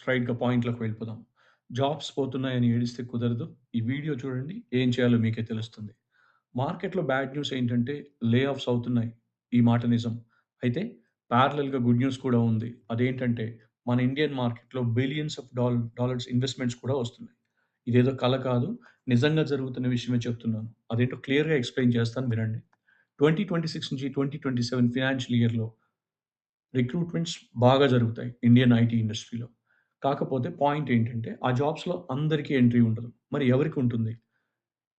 స్ట్రెయిట్‌గా పాయింట్‌లోకి వెళ్ళిపోదాం. జాబ్స్ పోతున్నాయని ఏడిస్తే కుదరదు. ఈ వీడియో చూడండి. ఏం చేయాలో మీకే తెలుస్తుంది. మార్కెట్‌లో బ్యాడ్ న్యూస్ ఏంటంటే లే ఆఫ్స్ అవుతున్నాయి. ఈ మాట నిజం. అయితే ప్యారలెల్‌గా గుడ్ న్యూస్ కూడా ఉంది. అదేంటంటే మన ఇండియన్ మార్కెట్‌లో బిలియన్స్ ఆఫ్ డాలర్స్ ఇన్వెస్ట్‌మెంట్స్ కూడా వస్తున్నాయి. ఇదేదో కల కాదు. నిజంగా జరుగుతున్న విషయమే చెప్తున్నాను. అదేంటో క్లియర్‌గా ఎక్స్‌ప్లెయిన్ చేస్తాను వినండి. 2026 నుంచి 2027 ఫైనాన్షియల్ ఇయర్‌లో రిక్రూట్‌మెంట్స్ బాగా జరుగుతాయి ఇండియన్ ఐటీ ఇండస్ట్రీలో. కాకపోతే పాయింట్ ఏంటంటే, ఆ జాబ్స్‌లో అందరికీ ఎంట్రీ ఉండదు. మరి ఎవరికుంటుంది?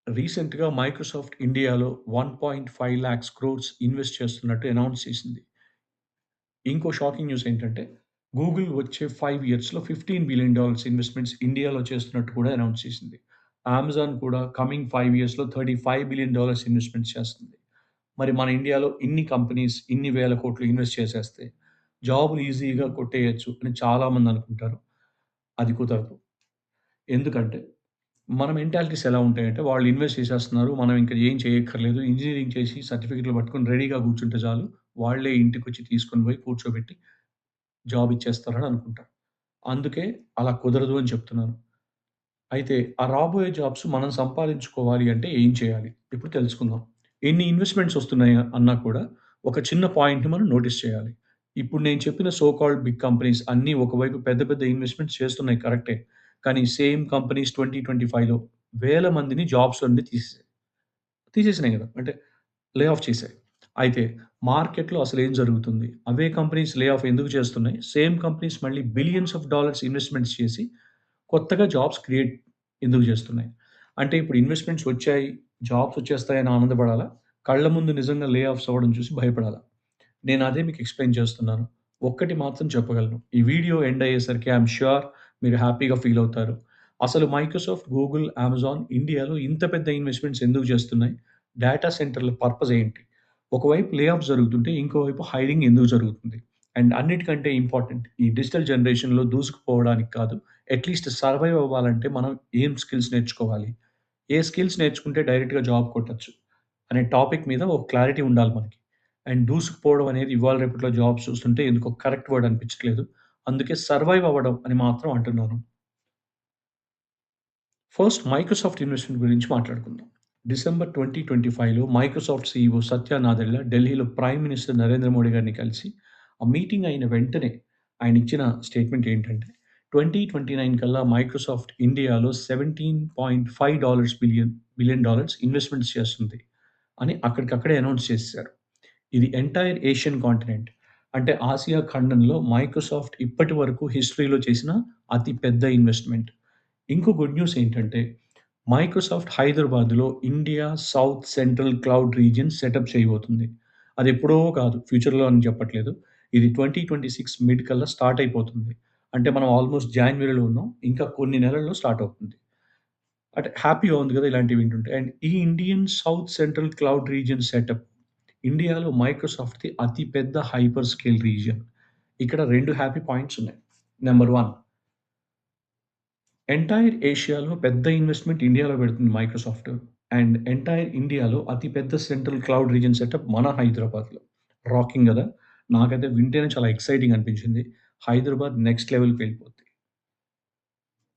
రీసెంట్‌గా మైక్రోసాఫ్ట్ ఇండియాలో 1.5 లాక్స్ క్రోర్స్ ఇన్వెస్ట్ చేస్తున్నట్టు అనౌన్స్ చేసింది. ఇంకో షాకింగ్ న్యూస్ ఏంటంటే, గూగుల్ వచ్చే 5 ఇయర్స్‌లో $15 బిలియన్ ఇన్వెస్ట్‌మెంట్స్ ఇండియాలో చేస్తున్నట్టు కూడా అనౌన్స్ చేసింది. అమెజాన్ కూడా కమింగ్ 5 ఇయర్స్‌లో $35 బిలియన్ ఇన్వెస్ట్‌మెంట్స్ చేస్తుంది. మరి మన ఇండియాలో ఇన్ని కంపెనీస్, ఇన్ని వేల కోట్లు ఇన్వెస్ట్ చేసేస్తే, జాబ్‌లు ఈజీగా కొట్టేయొచ్చు అని చాలామంది అనుకుంటారు. అది కుదరదు. ఎందుకంటే, మన మెంటాలిటీస్ ఎలా ఉంటాయంటే, వాళ్ళు ఇన్వెస్ట్ చేసేస్తున్నారు. మనం ఇంక ఏం చేయక్కర్లేదు. ఇంజినీరింగ్ చేసి సర్టిఫికేట్‌లు పట్టుకొని రెడీగా కూర్చుంటే చాలు. వాళ్ళే ఇంటికొచ్చి తీసుకొని పోయి కూర్చోబెట్టి జాబ్ ఇచ్చేస్తారని అనుకుంటారు. అందుకే అలా కుదరదు అని చెప్తున్నాను. అయితే ఆ రాబోయే జాబ్స్ మనం సంపాదించుకోవాలి అంటే ఏం చేయాలి? ఇప్పుడు తెలుసుకుందాం. ఎన్ని ఇన్వెస్ట్‌మెంట్స్ వస్తున్నాయి అన్నా కూడా ఒక చిన్న పాయింట్‌ని మనం నోటీస్ చేయాలి. ఇప్పుడు నేను చెప్పిన సో కాల్డ్ బిగ్ కంపెనీస్ అన్నీ ఒకవైపు పెద్ద పెద్ద ఇన్వెస్ట్‌మెంట్స్ చేస్తున్నాయి కరెక్టే. కానీ సేమ్ కంపెనీస్ 2025లో వేల మందిని జాబ్స్ నుండి తీసేసాయి. తీసేసినాయి గదా! అంటే లే ఆఫ్ చేశాయి. అయితే మార్కెట్‌లో అసలేం జరుగుతుంది? అవే కంపెనీస్ లే ఆఫ్ ఎందుకు చేస్తున్నాయి? సేమ్ కంపెనీస్ మళ్ళీ బిలియన్స్ ఆఫ్ డాలర్స్ ఇన్వెస్ట్‌మెంట్స్ చేసి కొత్తగా జాబ్స్ క్రియేట్ ఎందుకు చేస్తున్నాయి? అంటే ఇప్పుడు ఇన్వెస్ట్‌మెంట్స్ వచ్చాయి, జాబ్స్ వచ్చేస్తాయని ఆనందపడాలా? కళ్ళ ముందు నిజంగా లే ఆఫ్స్ అవ్వడం చూసి భయపడాలా? నేను అదే మీకు ఎక్స్‌ప్లెయిన్ చేస్తున్నాను. ఒక్కటి మాత్రం చెప్పగలను. ఈ వీడియో ఎండ్ అయ్యేసరికి ఐ యామ్ ష్యూర్ మీరు హ్యాపీగా ఫీల్ అవుతారు. అసలు మైక్రోసాఫ్ట్, గూగుల్, అమెజాన్ ఇండియాలో ఇంత పెద్ద ఇన్వెస్ట్‌మెంట్స్ ఎందుకు చేస్తున్నాయి? డేటా సెంటర్‌ల పర్పస్ ఏంటి? ఒకవైపు లే ఆఫ్స్ జరుగుతుంటే, ఇంకోవైపు హైరింగ్ ఎందుకు జరుగుతుంది? అండ్ అన్నిటికంటే ఇంపార్టెంట్ ఈ డిజిటల్ జనరేషన్‌లో దూసుకుపోవడానికి కాదు, అట్‌లీస్ట్ సర్వైవ్ అవ్వాలంటే మనం ఏం స్కిల్స్ నేర్చుకోవాలి? ఏ స్కిల్స్ నేర్చుకుంటే డైరెక్ట్‌గా జాబ్ కొట్టొచ్చు? అనే టాపిక్ మీద ఒక క్లారిటీ ఉండాలి మనకి. అండ్ దూసుకుపోవడం అనేది ఇవాళ రేపట్లో జాబ్స్ చూస్తుంటే ఎందుకో కరెక్ట్ వర్డ్ అనిపించట్లేదు. అందుకే సర్వైవ్ అవ్వడం అని మాత్రం అంటున్నాను. ఫస్ట్ మైక్రోసాఫ్ట్ ఇన్వెస్ట్‌మెంట్ గురించి మాట్లాడుకుందాం. డిసెంబర్ 2025లో మైక్రోసాఫ్ట్ సీఈఓ సత్య నాదెల్ల ఢిల్లీలో ప్రైమ్ మినిస్టర్ నరేంద్ర మోడీ గారిని కలిసి, ఆ మీటింగ్ అయిన వెంటనే ఆయన ఇచ్చిన స్టేట్మెంట్ ఏంటంటే, 2029 కల్లా మైక్రోసాఫ్ట్ ఇండియాలో $17.5 బిలియన్ ఇన్వెస్ట్‌మెంట్స్ చేస్తుంది అని అక్కడికక్కడే అనౌన్స్ చేసేసారు. ఇది ఎంటైర్ ఏషియన్ కాంటినెంట్. అంటే ఆసియా ఖండంలో మైక్రోసాఫ్ట్ ఇప్పటి వరకు హిస్టరీలో చేసిన అతి పెద్ద ఇన్వెస్ట్‌మెంట్. ఇంకో గుడ్ న్యూస్ ఏంటంటే, మైక్రోసాఫ్ట్ హైదరాబాద్‌లో India south central cloud region setup చేయబోతుంది. అదెప్పుడో కాదు, ఫ్యూచర్‌లో అని చెప్పట్లేదు. ఇది 2026 మిడ్ కల్లా స్టార్ట్ అయిపోతుంది. అంటే మనం ఆల్మోస్ట్ జాన్యురీలో ఉన్నాం. ఇంకా కొన్ని నెలల్లో స్టార్ట్ అవుతుంది. అంటే హ్యాపీగా ఉంది కదా! ఇలాంటివి వింటుంటే. అండ్ ఈ Indian south central cloud region setup ఇండియాలో మైక్రోసాఫ్ట్‌ది అతి పెద్ద హైపర్ స్కేల్ రీజియన్. ఇక్కడ 2 హ్యాపీ పాయింట్స్ ఉన్నాయి. నంబర్ 1, ఎంటైర్ ఏషియాలో పెద్ద ఇన్వెస్ట్‌మెంట్ ఇండియాలో పెడుతుంది మైక్రోసాఫ్ట్. అండ్ ఎంటైర్ ఇండియాలో అతి పెద్ద సెంట్రల్ క్లౌడ్ రీజియన్ సెటప్ మన హైదరాబాద్‌లో. రాకింగ్ గదా! నాకైతే వింటేనే చాలా ఎక్సైటింగ్ అనిపించింది. హైదరాబాద్ నెక్స్ట్ లెవెల్‌కి వెళ్ళిపోద్ది.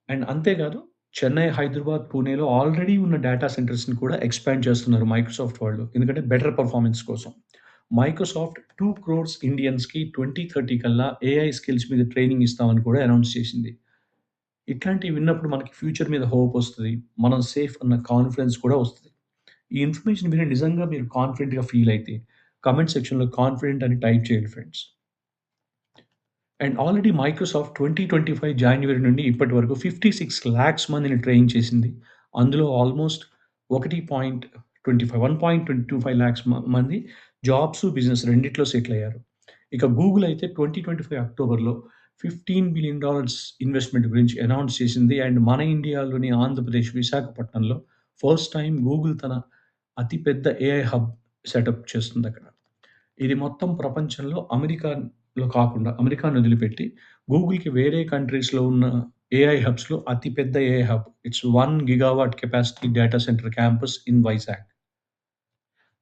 అండ్ అంతే కాదు, చెన్నై, హైదరాబాద్, పూణేలో ఆల్రెడీ ఉన్న డేటా సెంటర్స్‌ని కూడా ఎక్స్‌పాండ్ చేస్తున్నారు మైక్రోసాఫ్ట్ వాళ్ళు. ఎందుకంటే బెటర్ పెర్ఫార్మన్స్ కోసం. మైక్రోసాఫ్ట్ 2,00,00,000 ఇండియన్స్‌కి 2030 కల్లా ఏఐ స్కిల్స్ మీద ట్రైనింగ్ ఇస్తామని కూడా అనౌన్స్ చేసింది. ఇట్లాంటివి విన్నప్పుడు మనకి ఫ్యూచర్ మీద హోప్ ఒస్తది. మనం సేఫ్ అన్న కాన్ఫిడెన్స్ కూడా వస్తది. ఈ ఇన్ఫర్మేషన్ విని నిజంగా మీరు కాన్ఫిడెంట్‌గా ఫీల్ అయితే కామెంట్ సెక్షన్‌లో కాన్ఫిడెంట్ అని టైప్ చేయండి friends. And already Microsoft 2025 January నుండి ఇప్పటి వరకు 56,00,000 మందిని ట్రైన్ చేసింది. అందులో ఆల్మోస్ట్ 1.25 లాక్స్ మంది జాబ్స్, బిజినెస్ రెండిట్లో సెటిల్ అయ్యారు. ఇక గూగుల్ అయితే 2025 అక్టోబర్‌లో $15 బిలియన్ ఇన్వెస్ట్‌మెంట్ గురించి అనౌన్స్ చేసింది. అండ్ మన ఇండియాలోని ఆంధ్రప్రదేశ్ విశాఖపట్నంలో ఫస్ట్ టైమ్ గూగుల్ తన అతి పెద్ద ఏఐ హబ్ సెటప్ చేస్తుందక్కడ. ఇది మొత్తం ప్రపంచంలో అమెరికాలో కాకుండా అమెరికాను వదిలిపెట్టి గూగుల్‌కి వేరే కంట్రీస్‌లో ఉన్న ఏఐ హబ్స్‌లో అతి పెద్ద AI hub. It's 1 gigawatt capacity data centre campus in Vizag.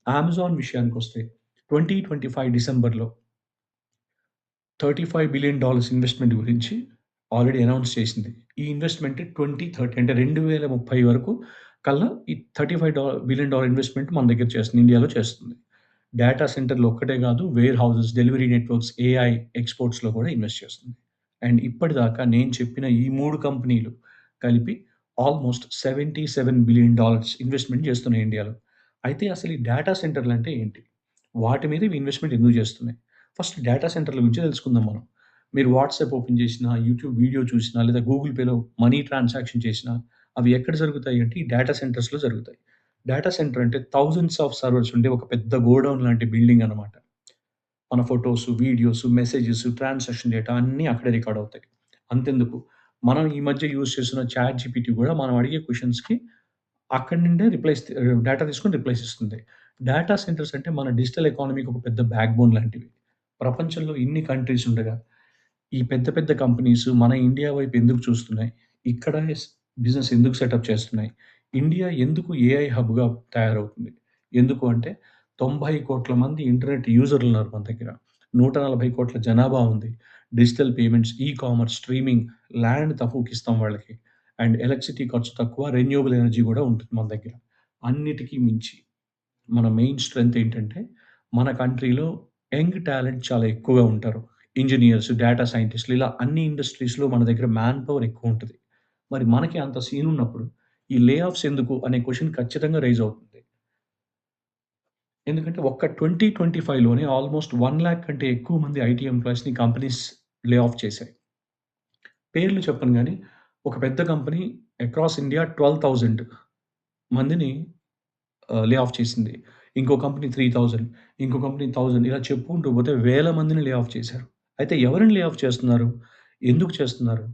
Amazon విషయానికొస్తే 2025 డిసెంబర్‌లో $35 బిలియన్ ఇన్వెస్ట్‌మెంట్ గురించి ఆల్రెడీ అనౌన్స్ చేసింది. ఈ ఇన్వెస్ట్‌మెంట్ 2030 అంటే 2030 వరకు కల్లా ఈ $35 బిలియన్ ఇన్వెస్ట్‌మెంట్ మన దగ్గర చేస్తుంది. ఇండియాలో చేస్తుంది. డేటా సెంటర్‌లు ఒక్కటే గాదు, warehouses, delivery networks, AI, ఎక్స్‌పోర్ట్స్‌లో కూడా ఇన్వెస్ట్ చేస్తుంది. అండ్ ఇప్పటిదాకా నేను చెప్పిన ఈ 3 కంపెనీలు కలిపి ఆల్‌మోస్ట్ $77 బిలియన్ ఇన్వెస్ట్‌మెంట్ చేస్తున్నాయి ఇండియాలో. అయితే అసలు ఈ డేటా సెంటర్‌లంటే ఏంటి? వాటి మీద ఇవి ఇన్వెస్ట్‌మెంట్ ఎందుకు చేస్తున్నాయి? ఫస్ట్ డేటా సెంటర్‌ల గురించి తెలుసుకుందాం మనం. మీరు వాట్సాప్ ఓపెన్ చేసినా, యూట్యూబ్ వీడియో చూసినా, లేదా గూగుల్ పేలో మనీ ట్రాన్సాక్షన్ చేసినా, అవి ఎక్కడ జరుగుతాయి అంటే ఈ డేటా సెంటర్స్‌లో జరుగుతాయి. డేటా సెంటర్ అంటే థౌసండ్స్ ఆఫ్ సర్వర్స్ ఉండే ఒక పెద్ద గోడౌన్ లాంటి బిల్డింగ్ అన్నమాట. మన photos, videos, messages, transaction data అన్నీ అక్కడే రికార్డ్ అవుతాయి. అంతెందుకు మనం ఈ మధ్య యూజ్ చేస్తున్న చాట్ జీపీటీ కూడా మనం అడిగే క్వెషన్స్‌కి అక్కడి నుండే డేటా తీసుకొని రిప్లైస్ ఇస్తుంది. డేటా సెంటర్స్ అంటే మన డిజిటల్ ఎకానమీకి ఒక పెద్ద బ్యాక్‌బోన్ లాంటివి. ప్రపంచంలో ఇన్ని కంట్రీస్ ఉండగా ఈ పెద్ద పెద్ద కంపెనీస్ మన ఇండియా వైపు ఎందుకు చూస్తున్నాయి? ఇక్కడ బిజినెస్ ఎందుకు సెటప్ చేస్తున్నాయి? ఇండియా ఎందుకు ఏఐ హబ్‌గా తయారవుతుంది? ఎందుకు అంటే 90,00,00,000 మంది ఇంటర్నెట్ యూజర్లున్నారు మన దగ్గర. 140,00,00,000 జనాభా ఉంది. Digital payments, commerce, streaming, land తక్కువకిస్తాం వాళ్ళకి. అండ్ ఎలక్ట్రిసిటీ ఖర్చు తక్కువ, రెన్యూవబుల్ ఎనర్జీ గూడా ఉంటుంది మన దగ్గర. అన్నిటికి మించి మన మెయిన్ స్ట్రెంగ్త్ ఏంటంటే, మన కంట్రీలో యంగ్ టాలెంట్ చాలా ఎక్కువగా ఉంటారు. ఇంజినీర్స్, డేటా సైంటిస్ట్‌లు ఇలా అన్ని ఇండస్ట్రీస్‌లో మన దగ్గర మ్యాన్ పవర్ ఎక్కువుంటది. మరి మనకి అంత సీన్ ఉన్నప్పుడు, ఈ లే ఆఫ్స్ ఎందుకు అనే క్వెషన్ ఖచ్చితంగా రైజ్ అవుతుంది. ఎందుకంటే ఒక్క 2025లోనే ఆల్‌మోస్ట్ 1,00,000 కంటే ఎక్కువ మంది ఐటీ ఎంప్లాయీస్‌ని కంపెనీస్ లే ఆఫ్ చేశాయి. పేర్లు చెప్పను గానీ, ఒక పెద్ద కంపెనీ అక్రాస్ ఇండియా 12,000 మందిని లే ఆఫ్ చేసింది. ఇంకో కంపెనీ 3000, ఇంకో కంపెనీ 1000 ఇలా చెప్పుకుంటూ పోతే వేల మందిని లే ఆఫ్ చేశారు. అయితే ఎవరిని లే ఆఫ్ చేస్తున్నారు? ఎందుకు చేస్తున్నారు?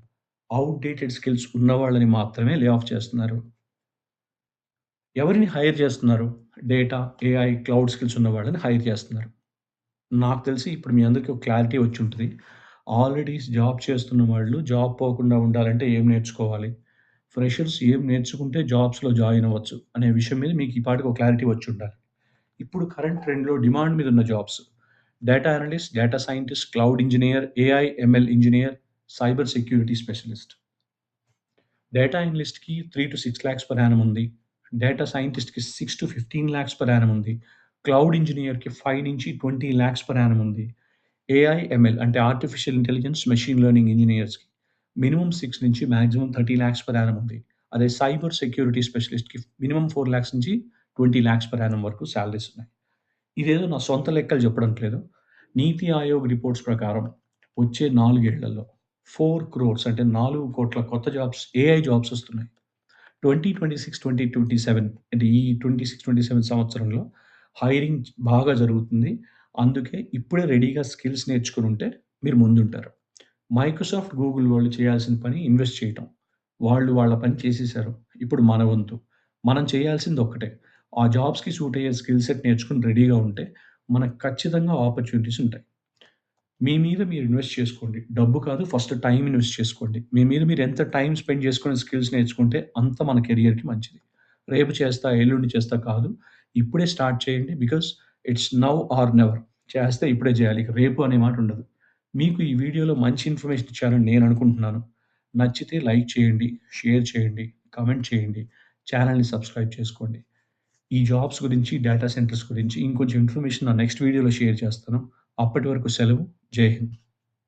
ఔట్‌డేటెడ్ స్కిల్స్ ఉన్నవాళ్ళని మాత్రమే లే ఆఫ్ చేస్తున్నారు. ఎవరిని హైర్ చేస్తున్నారు? డేటా, ఏఐ, క్లౌడ్ స్కిల్స్ ఉన్న వాళ్ళని హైర్ చేస్తున్నారు. నాకు తెలిసి ఇప్పుడు మీ అందరికి ఒక క్లారిటీ వచ్చుంటది. ఆల్రెడీ జాబ్ చేస్తున్న వాళ్ళు జాబ్ పోకుండా ఉండాలంటే ఏం నేర్చుకోవాలి? ఫ్రెషర్స్ ఏం నేర్చుకుంటే జాబ్స్‌లో జాయిన్ అవ్వచ్చు అనే విషయం మీద మీకు ఈ పాటికి ఒక క్లారిటీ వచ్చుండాలి. ఇప్పుడు కరెంట్ ట్రెండ్‌లో డిమాండ్ మీద ఉన్న jobs. Data analyst, data scientist, cloud engineer, AI, ML engineer, cyber security specialist. Data అనలిస్ట్‌కి 3-6 లాక్స్ పర్ యానమ్ ఉంది. డేటా సైంటిస్ట్‌కి 6-15 లాక్స్ పర్ యానమ్ ఉంది. క్లౌడ్ ఇంజినియర్‌కి 5-20 లాక్స్ పర్ యానమ్ ఉంది. ఏఐ, ఎంఎల్ అంటే ఆర్టిఫిషియల్ ఇంటెలిజెన్స్, మెషీన్ లెర్నింగ్ ఇంజినియర్స్‌కి మినిమమ్ 6 నుంచి మాక్సిమమ్ 30 లాక్స్ పర్ యానమ్ ఉంది. అదే సైబర్ సెక్యూరిటీ స్పెషలిస్ట్‌కి మినిమమ్ 4 లాక్స్ నుంచి 20 లాక్స్ పర్ యానమ్ వరకు సాలరీస్ ఉన్నాయి. ఇదేదో నా సొంత లెక్కలు చెప్పడానికి. నీతి ఆయోగ్ రిపోర్ట్స్ ప్రకారం వచ్చే 4 ఏళ్లలో 4,00,00,000 అంటే 4,00,00,000 కొత్త జాబ్స్ ఏఐ జాబ్స్ వస్తున్నాయి. 2026, 2027 అంటే ఈ 26, 27 సంవత్సరంలో హైరింగ్ బాగా జరుగుతుంది. అందుకే ఇప్పుడే రెడీగా స్కిల్స్ నేర్చుకొనుంటే మీరు ముందుంటారు. మైక్రోసాఫ్ట్, గూగుల్ వాళ్ళు చేయాల్సిన పని ఇన్వెస్ట్ చేయటం. వాళ్ళు వాళ్ళ పని చేసేసారు. ఇప్పుడు మన వంతు. మనం చేయాల్సింది ఒక్కటే. ఆ జాబ్స్‌కి సూట్ అయ్యే స్కిల్ సెట్ నేర్చుకొని రెడీగా ఉంటే, మనకు ఖచ్చితంగా ఆపర్చునిటీస్ ఉంటాయి. మీ మీద మీరు ఇన్వెస్ట్ చేసుకోండి. డబ్బు కాదు ఫస్ట్ టైమ్ ఇన్వెస్ట్ చేసుకోండి. మీ మీద మీరు ఎంత టైమ్ స్పెండ్ చేసుకొని స్కిల్స్ నేర్చుకుంటే అంత మన కెరియర్‌కి మంచిది. రేపు చేస్తా, ఎల్లుండి చేస్తా కాదు. ఇప్పుడే స్టార్ట్ చేయండి. Because it's now or never. చేస్తే ఇప్పుడే చేయాలి. ఇక రేపు అనే మాట ఉండదు. మీకు ఈ వీడియోలో మంచి ఇన్ఫర్మేషన్ ఇచ్చానని నేను అనుకుంటున్నాను. నచ్చితే లైక్ చేయండి, షేర్ చేయండి, కామెంట్ చేయండి. ఛానెల్‌ని సబ్స్క్రైబ్ చేసుకోండి. ఈ జాబ్స్ గురించి, డేటా సెంటర్స్ గురించి ఇంకొంచెం ఇన్ఫర్మేషన్ నా నెక్స్ట్ వీడియోలో షేర్ చేస్తాను. అప్పటి వరకు సెలవు. జై హింద్.